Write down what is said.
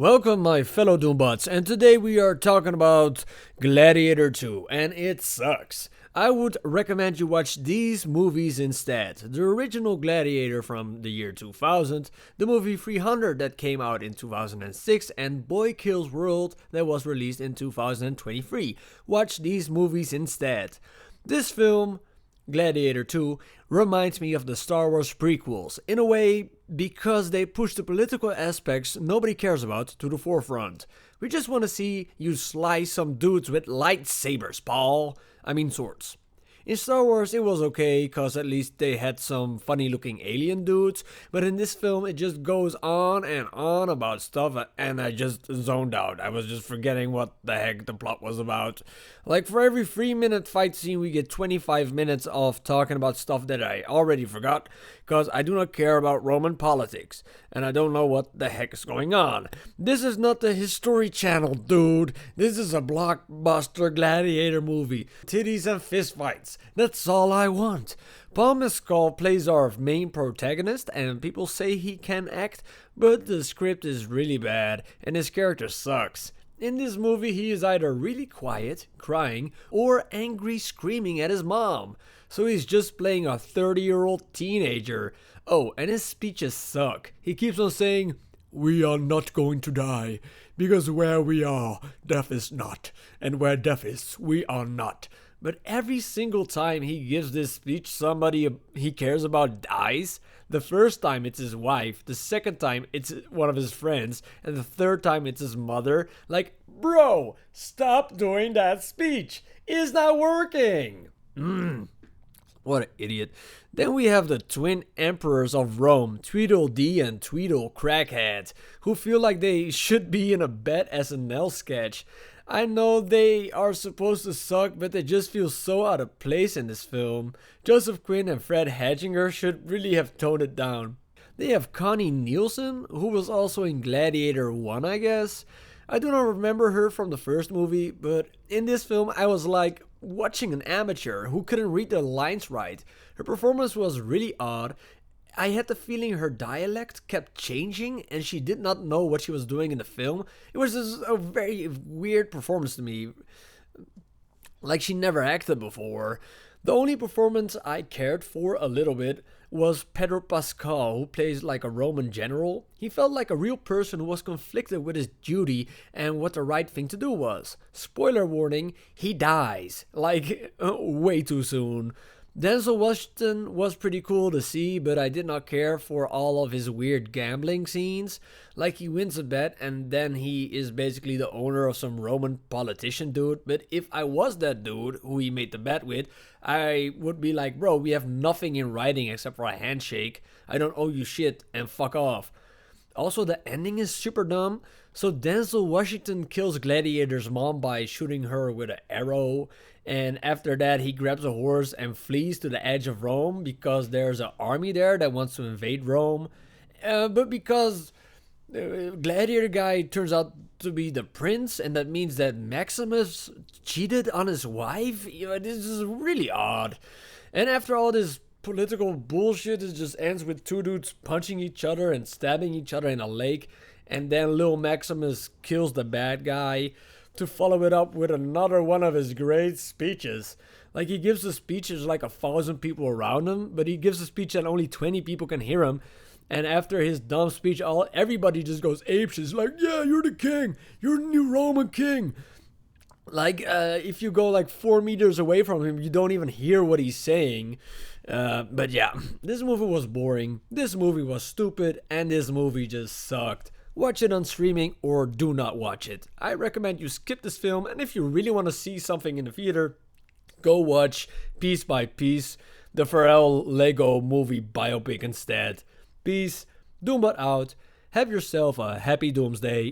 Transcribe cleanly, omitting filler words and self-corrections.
Welcome, my fellow Doombots, and today we are talking about Gladiator 2, and it sucks. I would recommend you watch these movies instead. The original Gladiator from the year 2000, the movie 300 that came out in 2006, and Boy Kills World that was released in 2023. Watch these movies instead. This film, Gladiator 2, reminds me of the Star Wars prequels, in a way because they push the political aspects nobody cares about to the forefront. We just want to see you slice some dudes with lightsabers, Paul. I mean swords. In Star Wars it was okay, cause at least they had some funny looking alien dudes, but in this film it just goes on and on about stuff and I just zoned out. I was just forgetting what the heck the plot was about. Like for every 3-minute fight scene we get 25 minutes of talking about stuff that I already forgot, cause I do not care about Roman politics, and I don't know what the heck is going on. This is not the History Channel, dude. This is a blockbuster gladiator movie. Titties and fistfights. That's all I want. Paul Mescal plays our main protagonist, and people say he can act, but the script is really bad, and his character sucks. In this movie, he is either really quiet, crying, or angry, screaming at his mom. So he's just playing a 30-year-old teenager. Oh, and his speeches suck. He keeps on saying, "We are not going to die, because where we are, death is not, and where death is, we are not." But every single time he gives this speech, somebody he cares about dies. The first time it's his wife, the second time it's one of his friends, and the third time it's his mother. Like, bro, stop doing that speech. It's not working. What an idiot. Then we have the twin emperors of Rome, Tweedle D and Tweedle Crackhead, who feel like they should be in a bad SNL sketch. I know they are supposed to suck, but they just feel so out of place in this film. Joseph Quinn and Fred Hedginger should really have toned it down. They have Connie Nielsen, who was also in Gladiator 1, I guess. I do not remember her from the first movie, but in this film I was like watching an amateur who couldn't read the lines right. Her performance was really odd. I had the feeling her dialect kept changing and she did not know what she was doing in the film. It was just a very weird performance to me. Like she never acted before. The only performance I cared for a little bit was Pedro Pascal, who plays like a Roman general. He felt like a real person who was conflicted with his duty and what the right thing to do was. Spoiler warning, he dies. Like, way too soon. Denel Washington was pretty cool to see, but I did not care for all of his weird gambling scenes. Like he wins a bet and then he is basically the owner of some Roman politician dude. But if I was that dude who he made the bet with, I would be like, bro, we have nothing in writing except for a handshake. I don't owe you shit and fuck off. Also, the ending is super dumb. So Denel Washington kills Gladiator's mom by shooting her with an arrow. And after that, he grabs a horse and flees to the edge of Rome because there's an army there that wants to invade Rome. But because Gladiator guy turns out to be the prince, and that means that Maximus cheated on his wife. This is really odd. And after all this political bullshit, it just ends with two dudes punching each other and stabbing each other in a lake. And then Lil Maximus kills the bad guy to follow it up with another one of his great speeches. Like he gives a speech, there's like 1,000 people around him, but he gives a speech and only 20 people can hear him. And after his dumb speech, everybody just goes apeshit. Like, yeah, you're the king. You're the new Roman king. Like, if you go like 4 meters away from him, you don't even hear what he's saying. But yeah, this movie was boring. This movie was stupid. And this movie just sucked. Watch it on streaming or do not watch it. I recommend you skip this film, and if you really want to see something in the theater, go watch Piece by Piece, the Pharrell Lego movie biopic instead. Peace, Doombot out, have yourself a happy doomsday.